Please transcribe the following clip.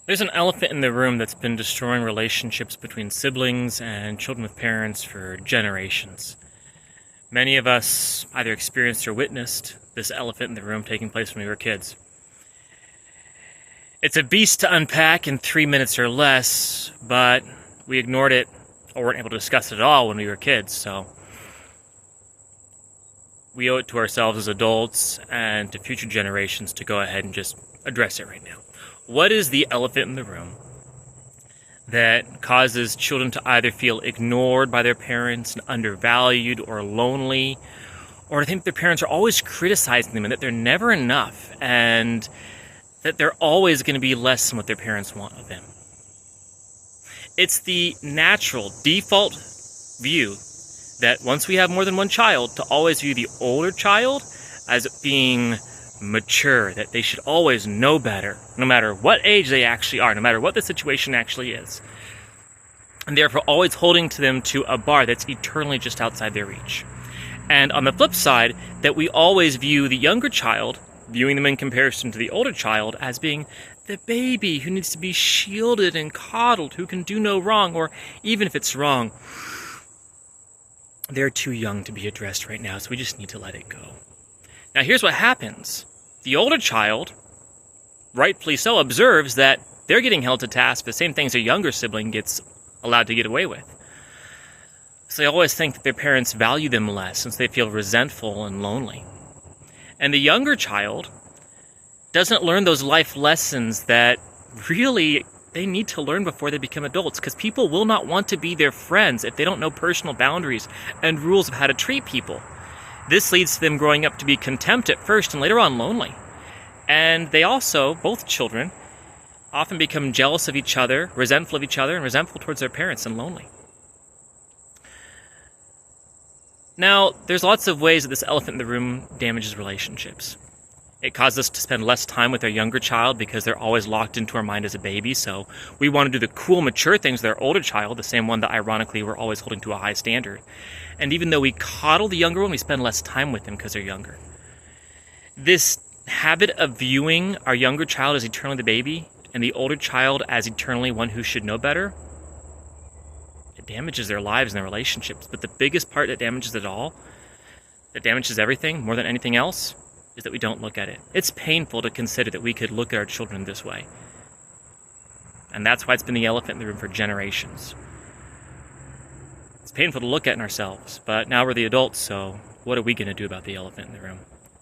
There's an elephant in the room that's been destroying relationships between siblings and children with parents for generations. Many of us either experienced or witnessed this elephant in the room taking place when we were kids. It's a beast to unpack in 3 minutes or less, but we ignored it or weren't able to discuss it at all when we were kids, so we owe it to ourselves as adults and to future generations to go ahead and just address it right now. What is the elephant in the room that causes children to either feel ignored by their parents and undervalued or lonely, or to think their parents are always criticizing them and that they're never enough and that they're always going to be less than what their parents want of them? It's the natural default view that once we have more than one child, to always view the older child as being mature, that they should always know better, no matter what age they actually are, no matter what the situation actually is. And therefore always holding to them to a bar that's eternally just outside their reach. And on the flip side, that we always view the younger child, viewing them in comparison to the older child, as being the baby who needs to be shielded and coddled, who can do no wrong, or even if it's wrong, they're too young to be addressed right now, so we just need to let it go. Now here's what happens. The older child, rightfully so, observes that they're getting held to task for the same things their younger sibling gets allowed to get away with. So they always think that their parents value them less since they feel resentful and lonely. And the younger child doesn't learn those life lessons that really they need to learn before they become adults, because people will not want to be their friends if they don't know personal boundaries and rules of how to treat people. This leads to them growing up to be contempt at first and later on lonely. And they also, both children, often become jealous of each other, resentful of each other, and resentful towards their parents and lonely. Now, there's lots of ways that this elephant in the room damages relationships. It causes us to spend less time with our younger child because they're always locked into our mind as a baby, so we want to do the cool, mature things with our older child, the same one that ironically we're always holding to a high standard. And even though we coddle the younger one, we spend less time with them because they're younger. This habit of viewing our younger child as eternally the baby and the older child as eternally one who should know better, it damages their lives and their relationships. But the biggest part that damages it all, that damages everything more than anything else, is that we don't look at it. It's painful to consider that we could look at our children this way. And that's why it's been the elephant in the room for generations. It's painful to look at in ourselves, but now we're the adults, so what are we going to do about the elephant in the room?